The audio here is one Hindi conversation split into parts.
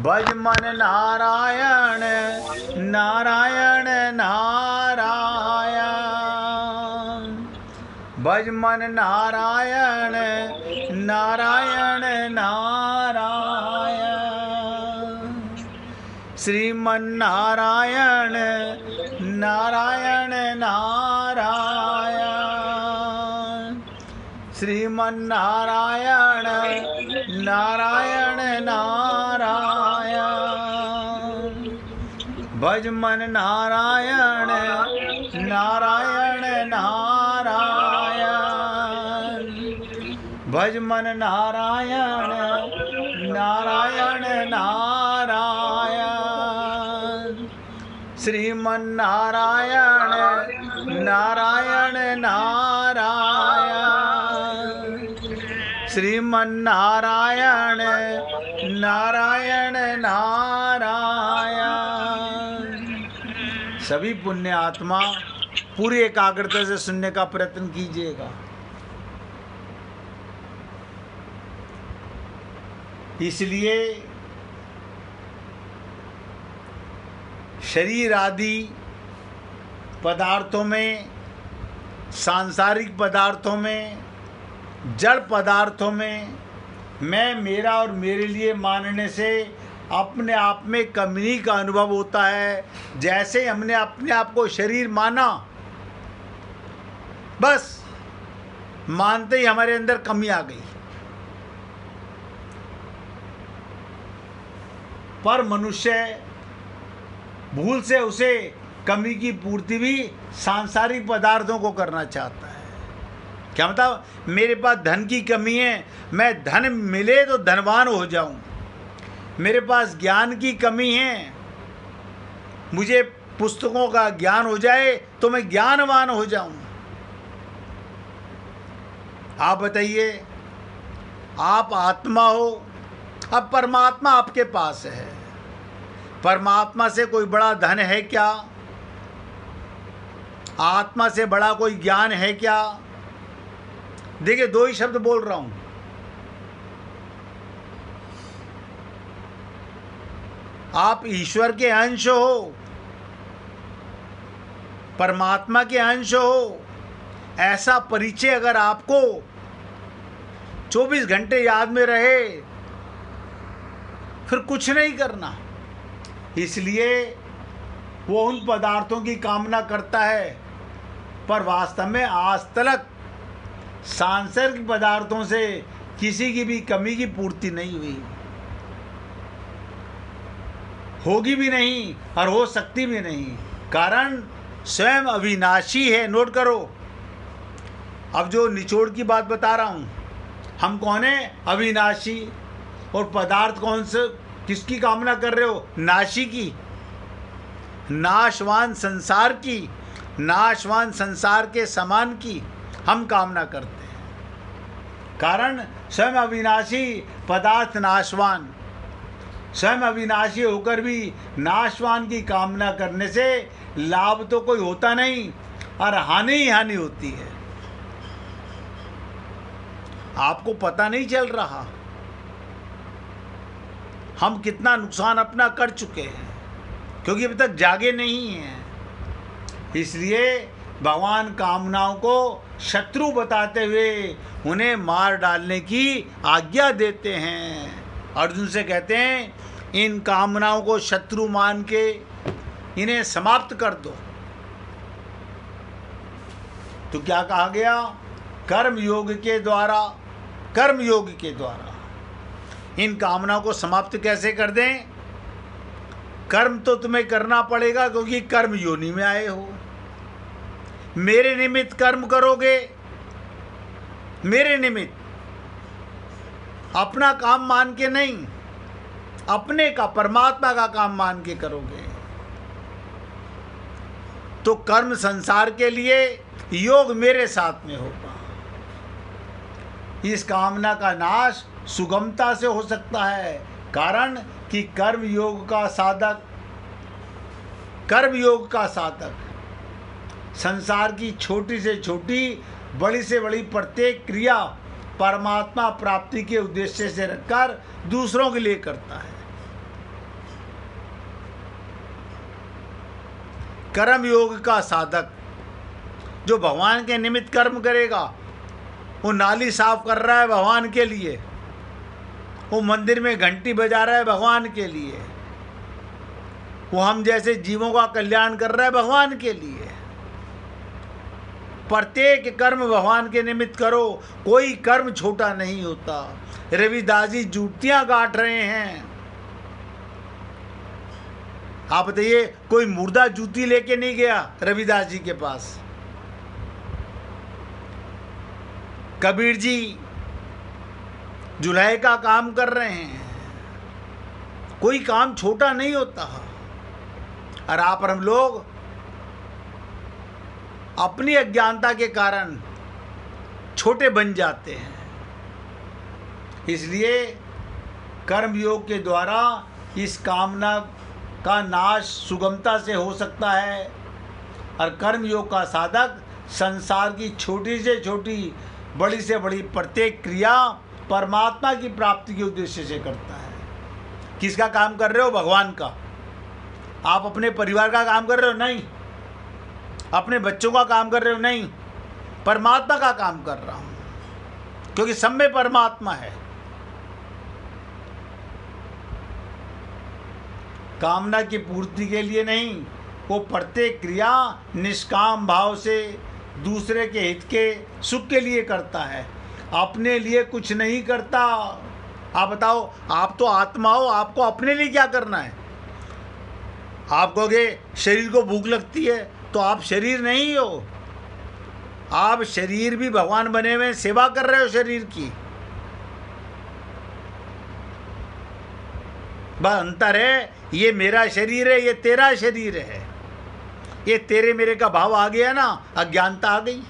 भज मन नारायण नारायण नारायण, भज मन नारायण नारायण नारायण, श्रीमन नारायण नारायण नारायण, श्रीमन नारायण नारायण नारायण, भज मन नारायण नारायण नारायण, भज मन नारायण नारायण नारायण, श्रीमन नारायण नारायण नारायण, श्रीमन नारायण नारायण नारायण। सभी पुण्य आत्मा पूरी एकाग्रता से सुनने का प्रयत्न कीजिएगा। इसलिए शरीर आदि पदार्थों में, सांसारिक पदार्थों में, जड़ पदार्थों में मैं, मेरा और मेरे लिए मानने से अपने आप में कमी का अनुभव होता है। जैसे हमने अपने आप को शरीर माना, बस मानते ही हमारे अंदर कमी आ गई। पर मनुष्य भूल से उसे कमी की पूर्ति भी सांसारिक पदार्थों को करना चाहता है। क्या मतलब, मेरे पास धन की कमी है, मैं धन मिले तो धनवान हो जाऊं। मेरे पास ज्ञान की कमी है, मुझे पुस्तकों का ज्ञान हो जाए तो मैं ज्ञानवान हो जाऊं। आप बताइए, आप आत्मा हो, अब परमात्मा आपके पास है। परमात्मा से कोई बड़ा धन है क्या? आत्मा से बड़ा कोई ज्ञान है क्या? देखिए, दो ही शब्द बोल रहा हूं। आप ईश्वर के अंश हो, परमात्मा के अंश हो, ऐसा परिचय अगर आपको 24 घंटे याद में रहे, फिर कुछ नहीं करना। इसलिए वो उन पदार्थों की कामना करता है, पर वास्तव में आज तक सांसारिक पदार्थों से किसी की भी कमी की पूर्ति नहीं हुई, होगी भी नहीं और हो सकती भी नहीं। कारण स्वयं अविनाशी है। नोट करो, अब जो निचोड़ की बात बता रहा हूँ, हम कौन है? अविनाशी। और पदार्थ कौन से, किसकी कामना कर रहे हो? नाशी की, नाशवान संसार की, नाशवान संसार के समान की हम कामना करते हैं। कारण स्वयं अविनाशी, पदार्थ नाशवान। स्वयं अविनाशी होकर भी नाशवान की कामना करने से लाभ तो कोई होता नहीं और हानि ही हानि होती है। आपको पता नहीं चल रहा हम कितना नुकसान अपना कर चुके हैं, क्योंकि अभी तक जागे नहीं हैं। इसलिए भगवान कामनाओं को शत्रु बताते हुए उन्हें मार डालने की आज्ञा देते हैं। अर्जुन से कहते हैं, इन कामनाओं को शत्रु मान के इन्हें समाप्त कर दो। तो क्या कहा गया? कर्म योग के द्वारा, कर्म योग के द्वारा इन कामनाओं को समाप्त कैसे कर दें? कर्म तो तुम्हें करना पड़ेगा, क्योंकि कर्म योनि में आए हो। मेरे निमित्त कर्म करोगे, मेरे निमित्त, अपना काम मान के नहीं, अपने का, परमात्मा का काम मान के करोगे तो कर्म संसार के लिए, योग मेरे साथ में होगा। इस कामना का नाश सुगमता से हो सकता है, कारण कि कर्म योग का साधक, कर्म योग का साधक संसार की छोटी से छोटी, बड़ी से बड़ी प्रत्येक क्रिया परमात्मा प्राप्ति के उद्देश्य से रखकर दूसरों के लिए करता है। कर्म योग का साधक जो भगवान के निमित्त कर्म करेगा, वो नाली साफ कर रहा है भगवान के लिए, वो मंदिर में घंटी बजा रहा है भगवान के लिए, वो हम जैसे जीवों का कल्याण कर रहा है भगवान के लिए। प्रत्येक कर्म भगवान के निमित्त करो, कोई कर्म छोटा नहीं होता। रविदास जी जूतियां गांठ रहे हैं, आप बताइए, कोई मुर्दा जूती लेके नहीं गया रविदास जी के पास। कबीर जी जुलाई का काम कर रहे हैं, कोई काम छोटा नहीं होता। और आप और हम लोग अपनी अज्ञानता के कारण छोटे बन जाते हैं। इसलिए कर्म योग के द्वारा इस कामना का नाश सुगमता से हो सकता है। और कर्म योग का साधक संसार की छोटी से छोटी, बड़ी से बड़ी प्रत्येक क्रिया परमात्मा की प्राप्ति के उद्देश्य से करता है। किसका काम कर रहे हो? भगवान का। आप अपने परिवार का काम कर रहे हो? नहीं। अपने बच्चों का काम कर रहे हो? नहीं। परमात्मा का काम कर रहा हूं, क्योंकि सब में परमात्मा है। कामना की पूर्ति के लिए नहीं, वो प्रत्येक क्रिया निष्काम भाव से दूसरे के हित के सुख के लिए करता है, अपने लिए कुछ नहीं करता। आप बताओ, आप तो आत्मा हो, आपको अपने लिए क्या करना है? आप कहोगे शरीर को भूख लगती है, तो आप शरीर नहीं हो, आप शरीर भी भगवान बने हुए सेवा कर रहे हो शरीर की। बस अंतर है, ये मेरा शरीर है, ये तेरा शरीर है। ये तेरे मेरे का भाव आ गया ना, अज्ञानता आ गई।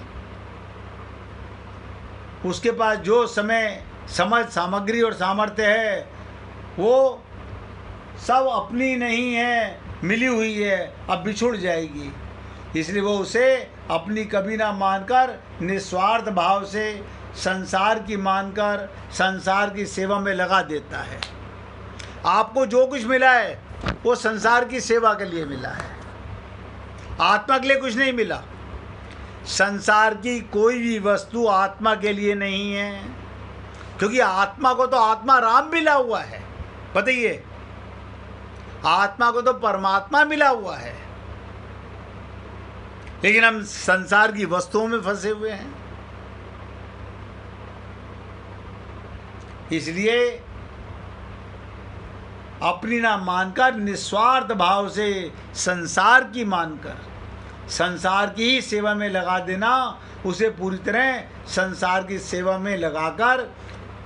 उसके पास जो समय, समझ, सामग्री और सामर्थ्य है, वो सब अपनी नहीं है, मिली हुई है, अब बिछुड़ जाएगी। इसलिए वो उसे अपनी कभी ना मानकर निस्वार्थ भाव से संसार की मानकर संसार की सेवा में लगा देता है। आपको जो कुछ मिला है वो संसार की सेवा के लिए मिला है, आत्मा के लिए कुछ नहीं मिला। संसार की कोई भी वस्तु आत्मा के लिए नहीं है, क्योंकि आत्मा को तो आत्मा राम मिला हुआ है। बताइए, आत्मा को तो परमात्मा मिला हुआ है, लेकिन हम संसार की वस्तुओं में फंसे हुए हैं। इसलिए अपनी ना मानकर निस्वार्थ भाव से संसार की मानकर संसार की ही सेवा में लगा देना, उसे पूरी तरह संसार की सेवा में लगाकर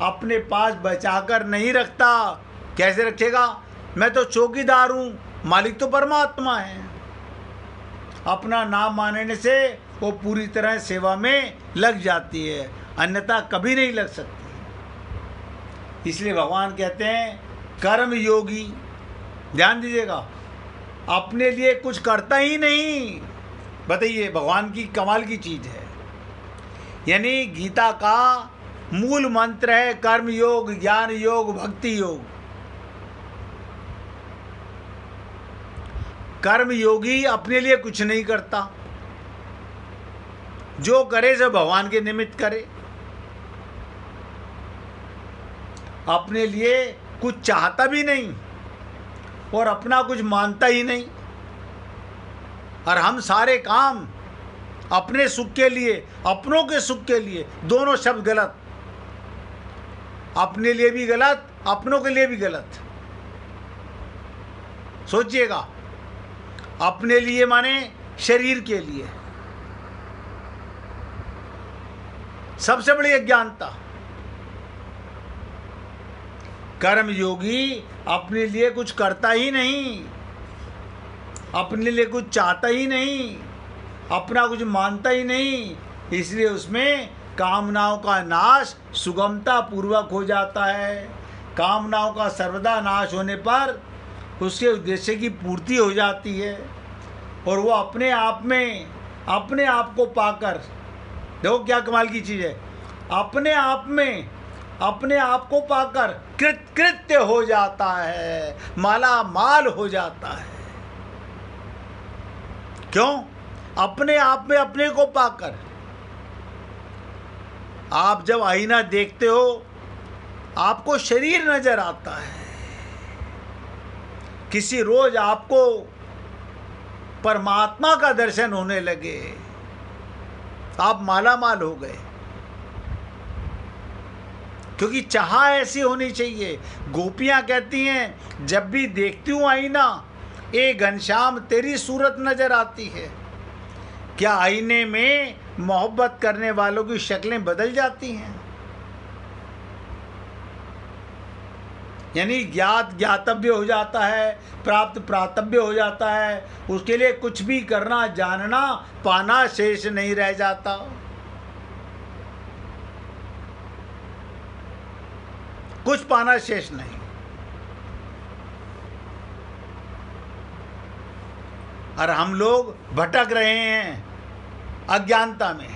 अपने पास बचाकर नहीं रखता। कैसे रखेगा? मैं तो चौकीदार हूँ, मालिक तो परमात्मा है। अपना नाम मानने से वो पूरी तरह सेवा में लग जाती है, अन्यथा कभी नहीं लग सकती। इसलिए भगवान कहते हैं कर्म योगी, ध्यान दीजिएगा, अपने लिए कुछ करता ही नहीं। बताइए, भगवान की कमाल की चीज़ है। यानी गीता का मूल मंत्र है कर्म योग, ज्ञान योग, भक्ति योग। कर्म योगी अपने लिए कुछ नहीं करता, जो करे सो भगवान के निमित्त करे, अपने लिए कुछ चाहता भी नहीं और अपना कुछ मानता ही नहीं। और हम सारे काम अपने सुख के लिए, अपनों के सुख के लिए, दोनों शब्द गलत, अपने लिए भी गलत, अपनों के लिए भी गलत। सोचिएगा, अपने लिए माने शरीर के लिए, सबसे बड़ी अज्ञानता। कर्म योगी अपने लिए कुछ करता ही नहीं, अपने लिए कुछ चाहता ही नहीं, अपना कुछ मानता ही नहीं। इसलिए उसमें कामनाओं का नाश सुगमता पूर्वक हो जाता है। कामनाओं का सर्वदा नाश होने पर उसके उद्देश्य की पूर्ति हो जाती है, और वो अपने आप में अपने आप को पाकर, देखो क्या कमाल की चीज़ है, अपने आप में अपने आप को पाकर कृत्य हो जाता है, माला माल हो जाता है। क्यों? अपने आप में अपने को पाकर। आप जब आईना देखते हो आपको शरीर नजर आता है, किसी रोज आपको परमात्मा का दर्शन होने लगे, आप माला माल हो गए। क्योंकि चाह ऐसी होनी चाहिए। गोपियां कहती हैं जब भी देखती हूं आईना ए घनश्याम तेरी सूरत नजर आती है। क्या आईने में मोहब्बत करने वालों की शक्लें बदल जाती हैं? यानी ज्ञात ज्ञातव्य हो जाता है, प्राप्त प्राप्तव्य हो जाता है। उसके लिए कुछ भी करना, जानना, पाना शेष नहीं रह जाता। कुछ पाना शेष नहीं। और हम लोग भटक रहे हैं अज्ञानता में।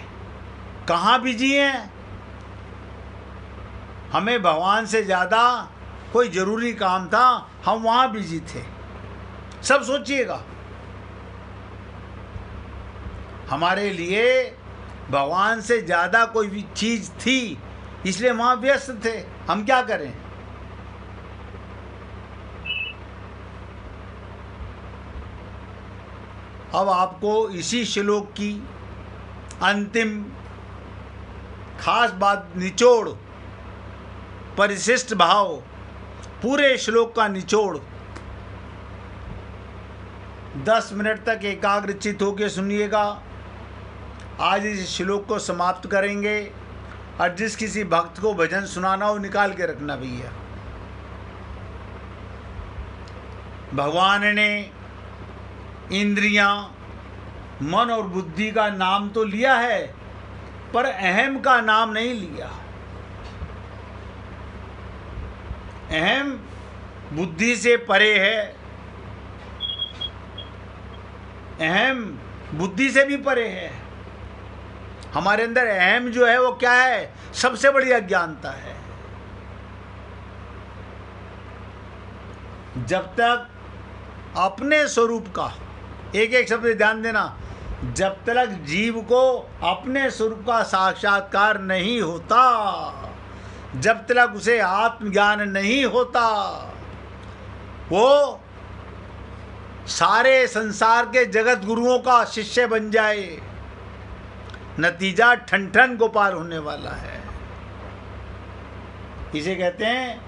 कहाँ बिजी हैं? हमें भगवान से ज़्यादा कोई ज़रूरी काम था, हम वहाँ बिजी थे। सब सोचिएगा, हमारे लिए भगवान से ज़्यादा कोई भी चीज़ थी, इसलिए वहाँ व्यस्त थे। हम क्या करें? अब आपको इसी श्लोक की अंतिम खास बात, निचोड़, परिशिष्ट भाव, पूरे श्लोक का निचोड़ 10 मिनट तक एकाग्रचित होकर सुनिएगा। आज इस श्लोक को समाप्त करेंगे और जिस किसी भक्त को भजन सुनाना हो निकाल के रखना भैया। भगवान ने इंद्रियां, मन और बुद्धि का नाम तो लिया है, पर अहम का नाम नहीं लिया। अहम बुद्धि से परे है, अहम बुद्धि से भी परे है। हमारे अंदर अहम जो है वो क्या है? सबसे बड़ी अज्ञानता है। जब तक अपने स्वरूप का, एक एक शब्द ध्यान देना, जब तक जीव को अपने स्वरूप का साक्षात्कार नहीं होता, जब तक उसे आत्मज्ञान नहीं होता, वो सारे संसार के जगत गुरुओं का शिष्य बन जाए, नतीजा ठन ठन गोपाल होने वाला है। इसे कहते हैं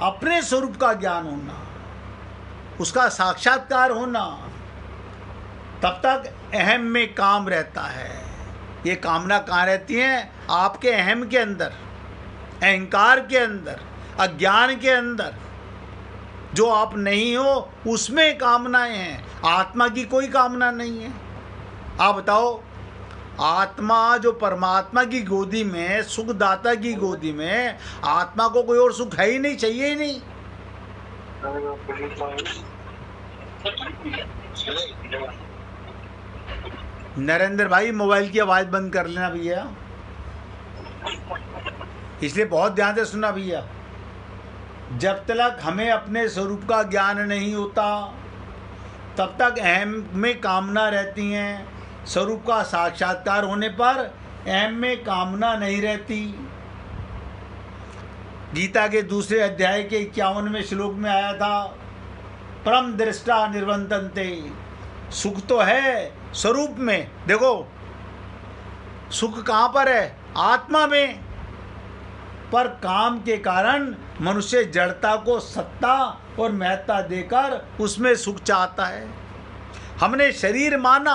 अपने स्वरूप का ज्ञान होना, उसका साक्षात्कार होना। तब तक अहम में काम रहता है। ये कामना कहाँ रहती है? आपके अहम के अंदर, अहंकार के अंदर, अज्ञान के अंदर। जो आप नहीं हो उसमें कामनाएं हैं, आत्मा की कोई कामना नहीं है। आप बताओ, आत्मा जो परमात्मा की गोदी में, सुखदाता की गोदी में, आत्मा को कोई और सुख है ही नहीं, चाहिए ही नहीं। नरेंद्र भाई मोबाइल की आवाज़ बंद कर लेना भैया, इसलिए बहुत ध्यान से सुनना भैया। जब तक हमें अपने स्वरूप का ज्ञान नहीं होता तब तक अहम में कामना रहती हैं। स्वरूप का साक्षात्कार होने पर अहम में कामना नहीं रहती। गीता के दूसरे अध्याय के 51वें श्लोक में आया था, परम दृष्टा निर्वंतन्ते। सुख तो है स्वरूप में। देखो सुख कहाँ पर है? आत्मा में। पर काम के कारण मनुष्य जड़ता को सत्ता और महत्ता देकर उसमें सुख चाहता है। हमने शरीर माना,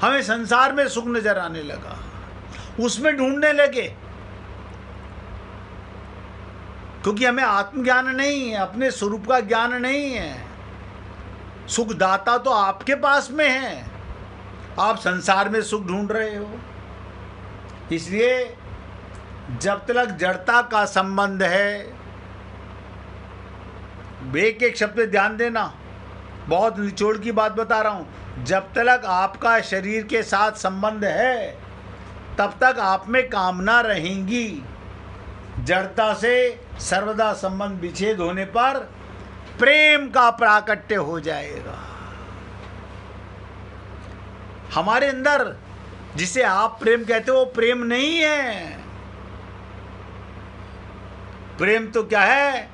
हमें संसार में सुख नजर आने लगा, उसमें ढूंढने लगे, क्योंकि हमें आत्मज्ञान नहीं है, अपने स्वरूप का ज्ञान नहीं है। सुखदाता तो आपके पास में है, आप संसार में सुख ढूंढ रहे हो। इसलिए जब तक जड़ता का संबंध है, एक एक शब्द पे ध्यान देना, बहुत निचोड़ की बात बता रहा हूँ। जब तक आपका शरीर के साथ संबंध है तब तक आप में कामना रहेंगी। जड़ता से सर्वदा संबंध विच्छेद होने पर प्रेम का प्राकट्य हो जाएगा। हमारे अंदर जिसे आप प्रेम कहते हो वो प्रेम नहीं है। प्रेम तो क्या है?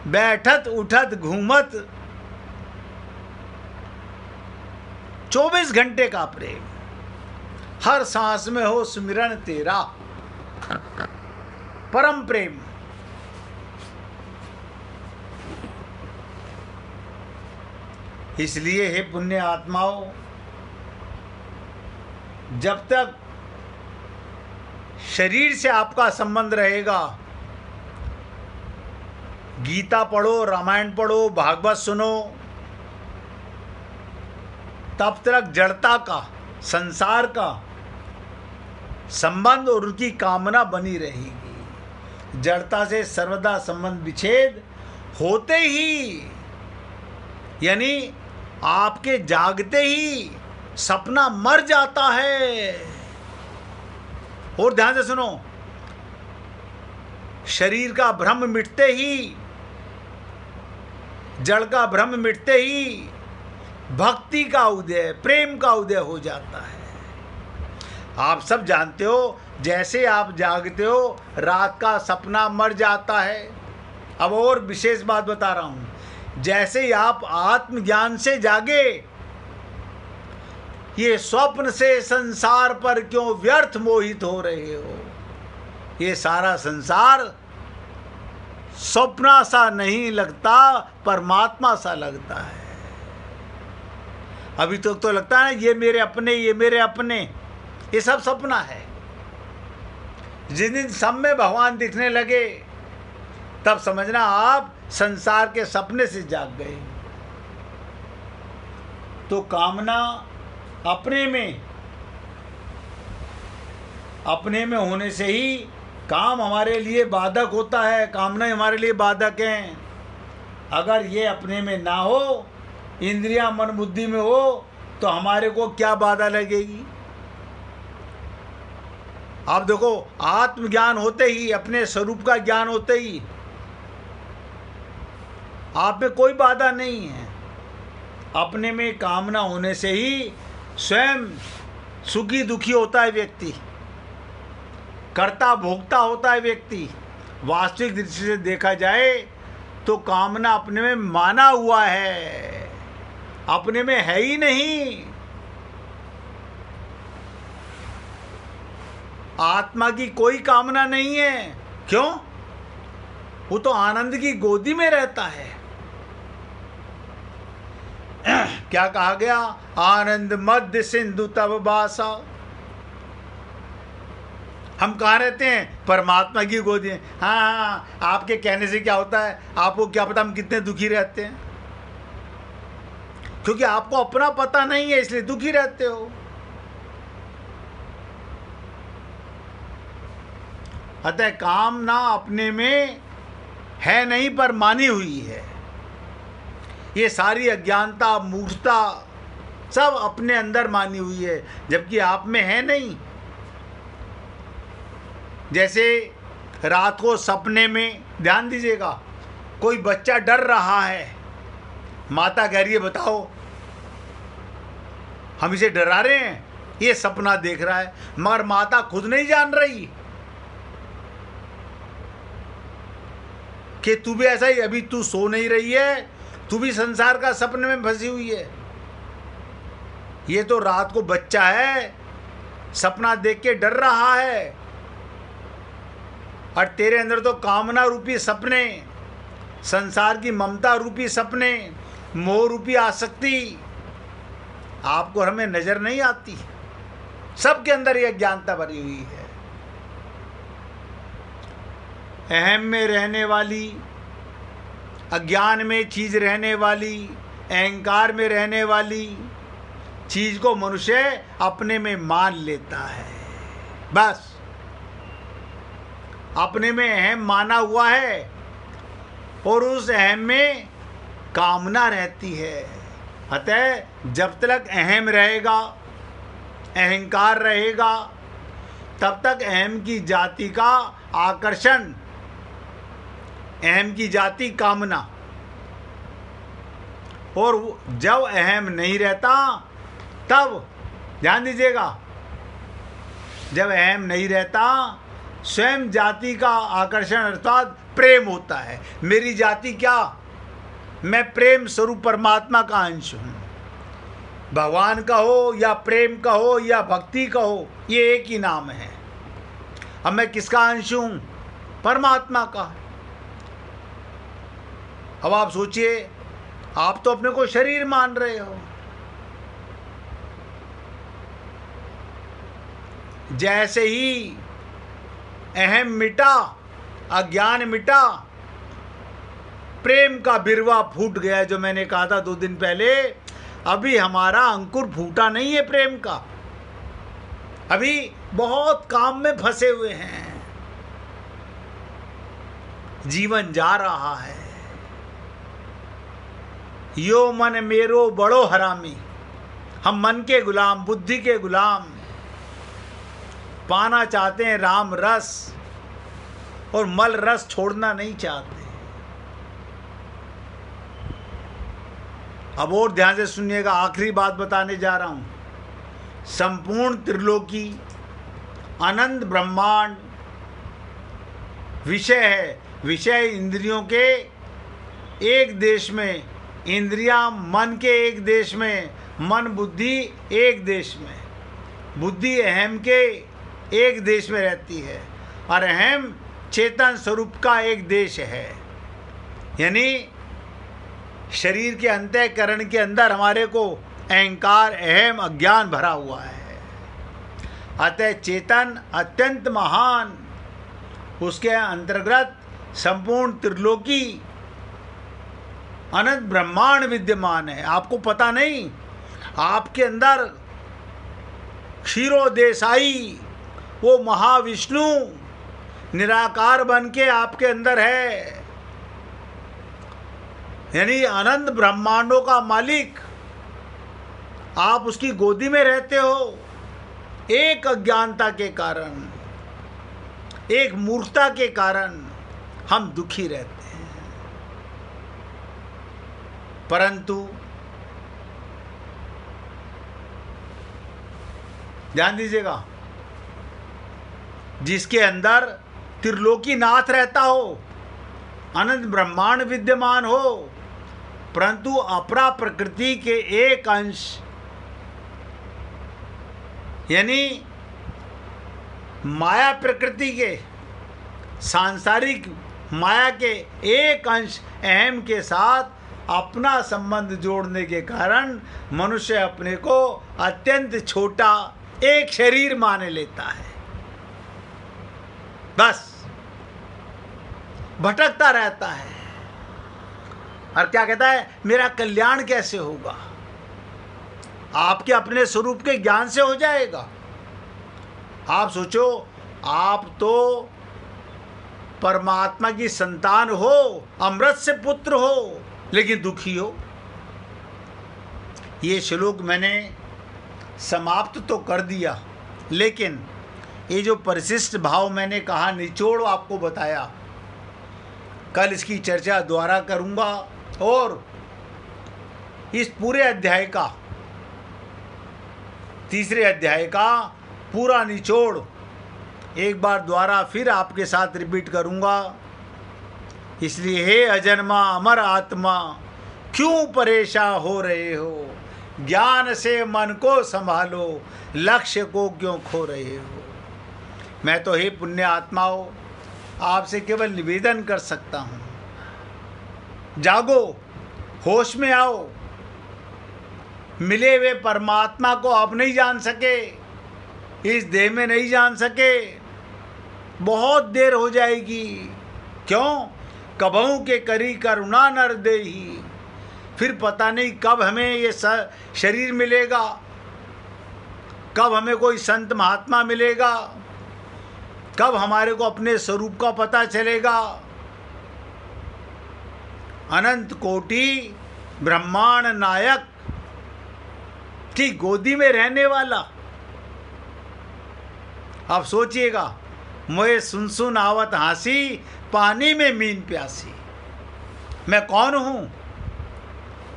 बैठत उठत घूमत 24 घंटे का प्रेम, हर सांस में हो सुमिरन तेरा, परम प्रेम। इसलिए हे पुण्य आत्माओं, जब तक शरीर से आपका संबंध रहेगा, गीता पढ़ो, रामायण पढ़ो, भागवत सुनो, तब तक जड़ता का, संसार का संबंध और उनकी कामना बनी रहेगी। जड़ता से सर्वदा संबंध विच्छेद होते ही, यानी आपके जागते ही सपना मर जाता है। और ध्यान से सुनो, शरीर का भ्रम मिटते ही, जड़ का भ्रम मिटते ही भक्ति का उदय, प्रेम का उदय हो जाता है। आप सब जानते हो, जैसे आप जागते हो रात का सपना मर जाता है। अब और विशेष बात बता रहा हूं, जैसे ही आप आत्मज्ञान से जागे, ये स्वप्न से संसार पर क्यों व्यर्थ मोहित हो रहे हो? ये सारा संसार स्वप्ना सा नहीं लगता, परमात्मा सा लगता है। अभी तो लगता है ये मेरे अपने, ये मेरे अपने, ये सब सपना है। जिस दिन सब में भगवान दिखने लगे तब समझना आप संसार के सपने से जाग गए। तो कामना अपने में होने से ही काम हमारे लिए बाधक होता है, कामना हमारे लिए बाधक हैं। अगर ये अपने में ना हो, इंद्रियां मन बुद्धि में हो, तो हमारे को क्या बाधा लगेगी? आप देखो, आत्मज्ञान होते ही, अपने स्वरूप का ज्ञान होते ही आप में कोई बाधा नहीं है। अपने में कामना होने से ही स्वयं सुखी दुखी होता है व्यक्ति, कर्ता भोक्ता होता है व्यक्ति। वास्तविक दृष्टि से देखा जाए तो कामना अपने में माना हुआ है, अपने में है ही नहीं। आत्मा की कोई कामना नहीं है। क्यों? वो तो आनंद की गोदी में रहता है। क्या कहा गया? आनंद मध्य सिंधु तब बासा। हम कहाँ रहते हैं? परमात्मा की गोदी में। हाँ, आपके कहने से क्या होता है? आपको क्या पता हम कितने दुखी रहते हैं? क्योंकि आपको अपना पता नहीं है, इसलिए दुखी रहते हो। अतः कामना अपने में है नहीं, पर मानी हुई है। ये सारी अज्ञानता, मूर्खता सब अपने अंदर मानी हुई है, जबकि आप में है नहीं। जैसे रात को सपने में, ध्यान दीजिएगा, कोई बच्चा डर रहा है, माता कह रही है बताओ हम इसे डरा रहे हैं, ये सपना देख रहा है, मगर माता खुद नहीं जान रही कि तू भी ऐसा ही, अभी तू सो नहीं रही है, तू भी संसार का सपने में फंसी हुई है। ये तो रात को बच्चा है, सपना देख के डर रहा है, और तेरे अंदर तो कामना रूपी सपने, संसार की ममता रूपी सपने, मोह रूपी आसक्ति आपको हमें नजर नहीं आती। सबके अंदर यह ज्ञानता भरी हुई है। अहम में रहने वाली, अज्ञान में चीज रहने वाली, अहंकार में रहने वाली चीज को मनुष्य अपने में मान लेता है। बस अपने में अहम माना हुआ है और उस अहम में कामना रहती है। अतः जब तक अहम रहेगा, अहंकार रहेगा, तब तक अहम की जाति का आकर्षण, अहम की जाति कामना, और जब अहम नहीं रहता तब ध्यान दीजिएगा, जब अहम नहीं रहता स्वयं जाति का आकर्षण अर्थात प्रेम होता है। मेरी जाति क्या, मैं प्रेम स्वरूप परमात्मा का अंश हूँ। भगवान का हो या प्रेम का हो या भक्ति का हो, ये एक ही नाम है। अब मैं किसका अंश हूँ? परमात्मा का। अब आप सोचिए, आप तो अपने को शरीर मान रहे हो। जैसे ही अहम मिटा, अज्ञान मिटा, प्रेम का बिरवा फूट गया। जो मैंने कहा था 2 दिन पहले, अभी हमारा अंकुर फूटा नहीं है प्रेम का, अभी बहुत काम में फंसे हुए हैं। जीवन जा रहा है। यो मन मेरो बड़ो हरामी, हम मन के गुलाम, बुद्धि के गुलाम, पाना चाहते हैं राम रस और मल रस छोड़ना नहीं चाहते। अब और ध्यान से सुनिएगा, आखिरी बात बताने जा रहा हूं। संपूर्ण त्रिलोकी, अनंत ब्रह्मांड विषय है। विषय इंद्रियों के एक देश में, इंद्रियां मन के एक देश में, मन बुद्धि एक देश में, बुद्धि अहम के एक देश में रहती है, और अहम चेतन स्वरूप का एक देश है। यानी शरीर के अंतःकरण के अंदर हमारे को अहंकार, अहम, अज्ञान भरा हुआ है। अतः चेतन अत्यंत महान, उसके अंतर्गत संपूर्ण त्रिलोकी, अनंत ब्रह्मांड विद्यमान है। आपको पता नहीं, आपके अंदर क्षीरोदेसाई वो महाविष्णु निराकार बन के आपके अंदर है। यानी अनंत ब्रह्मांडों का मालिक, आप उसकी गोदी में रहते हो। एक अज्ञानता के कारण, एक मूर्खता के कारण हम दुखी रहते हैं। परंतु ध्यान दीजिएगा, जिसके अंदर त्रिलोकी नाथ रहता हो, अनंत ब्रह्मांड विद्यमान हो, परंतु अपरा प्रकृति के एक अंश, यानी माया प्रकृति के, सांसारिक माया के एक अंश अहम के साथ अपना संबंध जोड़ने के कारण मनुष्य अपने को अत्यंत छोटा एक शरीर माने लेता है। बस भटकता रहता है और क्या कहता है, मेरा कल्याण कैसे होगा? आपके अपने स्वरूप के ज्ञान से हो जाएगा। आप सोचो, आप तो परमात्मा की संतान हो, अमृत से पुत्र हो, लेकिन दुखी हो। ये श्लोक मैंने समाप्त तो कर दिया, लेकिन ये जो परिशिष्ट भाव मैंने कहा, निचोड़ आपको बताया, कल इसकी चर्चा दोबारा करूँगा और इस पूरे अध्याय का, तीसरे अध्याय का पूरा निचोड़ एक बार दोबारा फिर आपके साथ रिपीट करूँगा। इसलिए हे अजन्मा अमर आत्मा, क्यों परेशान हो रहे हो? ज्ञान से मन को संभालो, लक्ष्य को क्यों खो रहे हो? मैं तो हे पुण्य आत्माओं, आपसे केवल निवेदन कर सकता हूँ, जागो, होश में आओ। मिले हुए परमात्मा को आप नहीं जान सके, इस देह में नहीं जान सके, बहुत देर हो जाएगी। क्यों? कबहू के करी करुणा नर देही। फिर पता नहीं कब हमें ये शरीर मिलेगा, कब हमें कोई संत महात्मा मिलेगा, कब हमारे को अपने स्वरूप का पता चलेगा। अनंत कोटि ब्रह्मांड नायक ठीक गोदी में रहने वाला। आप सोचिएगा, मोए सुन सुन आवत हंसी, पानी में मीन प्यासी। मैं कौन हूं?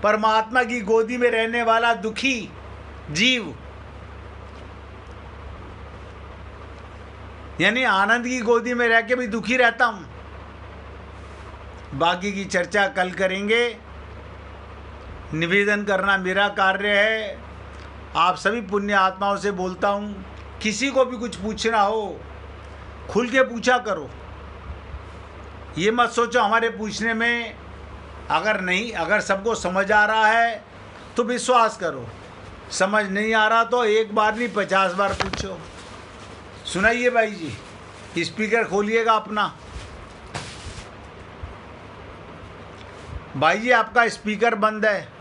परमात्मा की गोदी में रहने वाला दुखी जीव, यानी आनंद की गोदी में रह के भी दुखी रहता हूं। बाकी की चर्चा कल करेंगे। निवेदन करना मेरा कार्य है। आप सभी पुण्य आत्माओं से बोलता हूं, किसी को भी कुछ पूछना हो खुल के पूछा करो। ये मत सोचो हमारे पूछने में अगर सबको समझ आ रहा है तो विश्वास करो, समझ नहीं आ रहा तो एक बार नहीं 50 बार पूछो। सुनाइए भाई जी, स्पीकर खोलिएगा अपना। भाई जी आपका स्पीकर बंद है।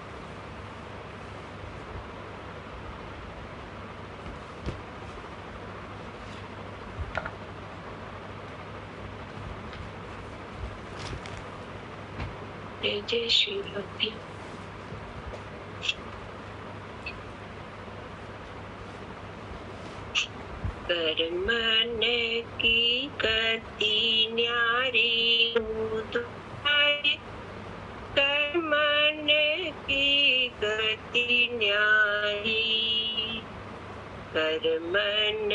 जय श्री भक्ति। कर मन की गति न्यारी तुम्हारी, कर मन की गति न्यारी, कर मन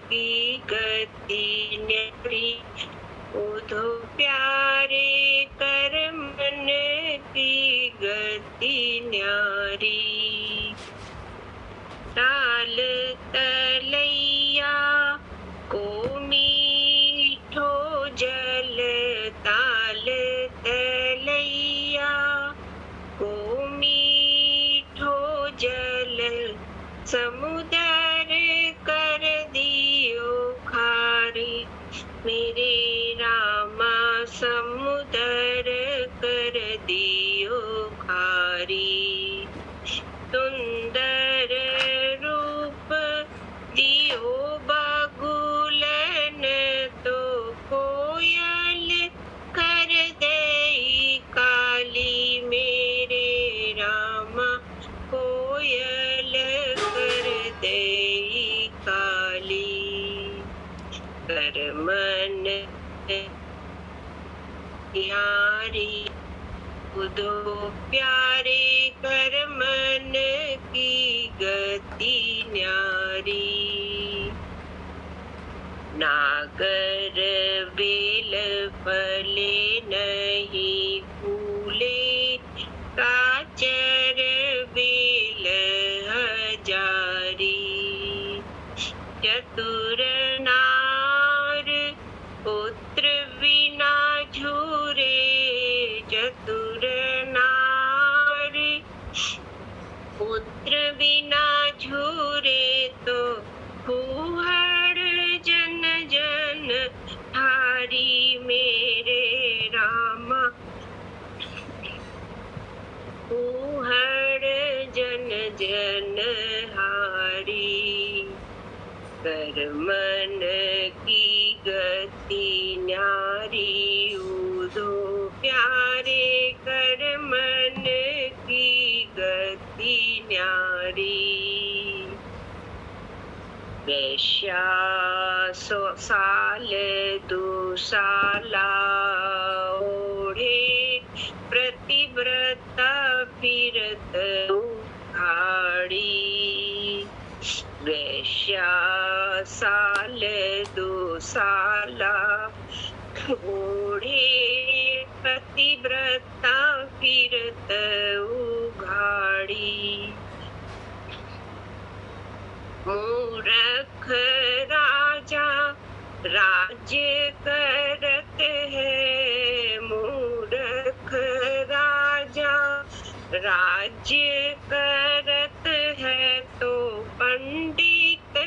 की गति न्यारी, उधो प्यारे कर मन की गति न्यारी। ताल तलैया को मीठो जल, ताल तलैया को मीठो जल, समुदर कर दियो खारी, मेरे रामा समुदर कर दियो खारी। सुंदर रूप दियो बगुलन, तो कोयल कर देई काली, मेरे रामा कोयल कर देई काली। कर मन यारी उदो प्यारे, कर मन की गति न्यारी। नागर बेल फले नहीं फूले, काचर बेल हजारी। चतुर नार पुत्र बिना झूरे, चतुर नार पुत्र बिना झूरे, तो फूहड़ जन जन हारी, मेरे रामा फूहड़ जन जन हारी। कर मन की गति न्यारी, उदो प्यारे कर मन की गति न्यारी। वैश्या साल दो साला ओढ़े, प्रतिव्रता फिरत उघाड़ी। वैश्या साल दो साला ओढ़े, प्रतिव्रता फिरत उघाड़ी। मूर्ख राजा राज्य करत है, मूर्ख राजा राज्य करत है, तो पंडित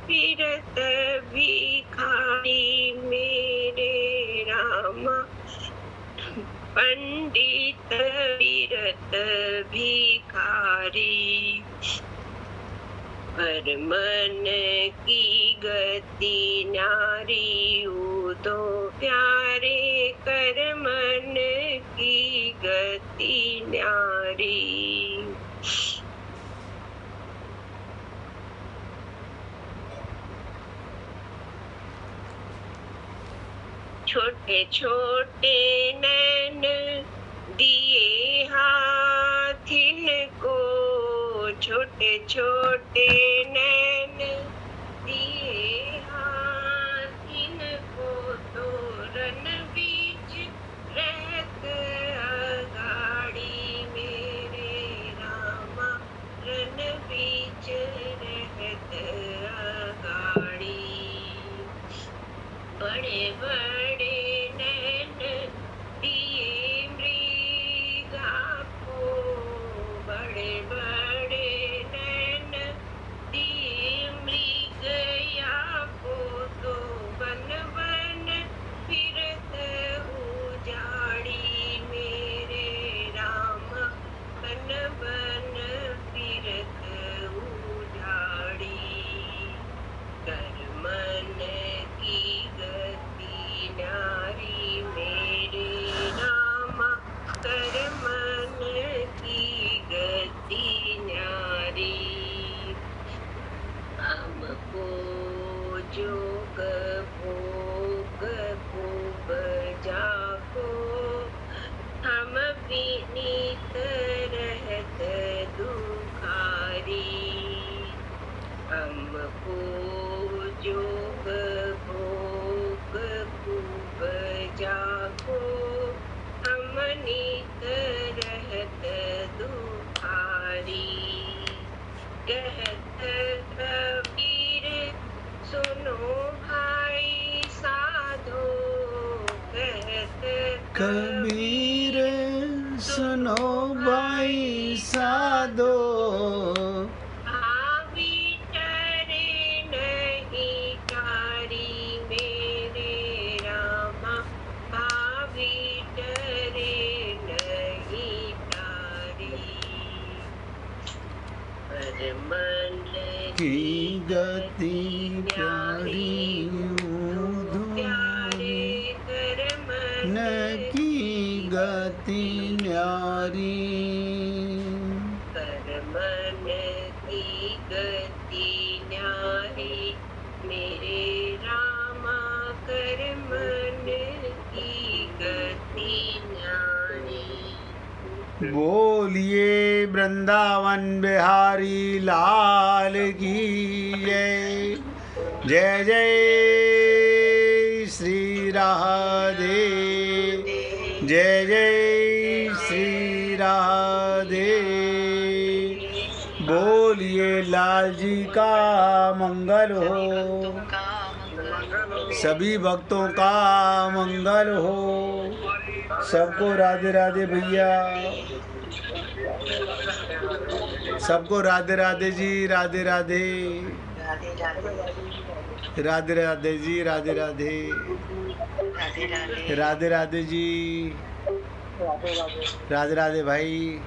फिरत भिखारी, मेरे रामा पंडित फिरत भिखारी। पर मन की गति न्यारी, उदो प्यारे कर मन की गति न्यारी। छोटे छोटे नैन दिए हाथ इनको, छोटे छोटे नैन दिए हाथ इनको, तो रन बीच रहत अगाड़ी मेरे रामा, रन बीच रहत अगाड़ी। बड़े बड़े नैन दिए मृगा को, बड़े बड़े नैन दिए मृगया को, तो बन बन फिरत उजाड़ी मेरे रामा, बन बन फिरत उजाड़ी। कर मन की गति न्यारी मेरे रामा, कर मन की गति न्यारी। हमको जोग भोग खूब जाको, हम विनीत रहत दुखारी। हमको जोग भोग खूब जाको, हम नीत रहत दुखारी। कहत कबीर सुनो भाई साधो, कहत कबीर सुनो भाई साधो, भावी टरे नहीं टारी मेरे रामा, भावी टरे नहीं टारी। पर मन की गति प्यारी प्यारे कर मन न की गति न्यारी। कर मन की गति न्यारी मेरे रामा, कर मन की गति न्यारी। बोलिए वृंदावन बिहारी लाल की जय। जय जय श्री राधे, जय जय श्री राधे। बोलिए लाल जी का मंगल हो, सभी भक्तों का मंगल हो। सबको राधे राधे भैया, सबको राधे राधे जी, राधे राधे, राधे राधे जी, राधे राधे, राधे राधे जी, राधे राधे भाई।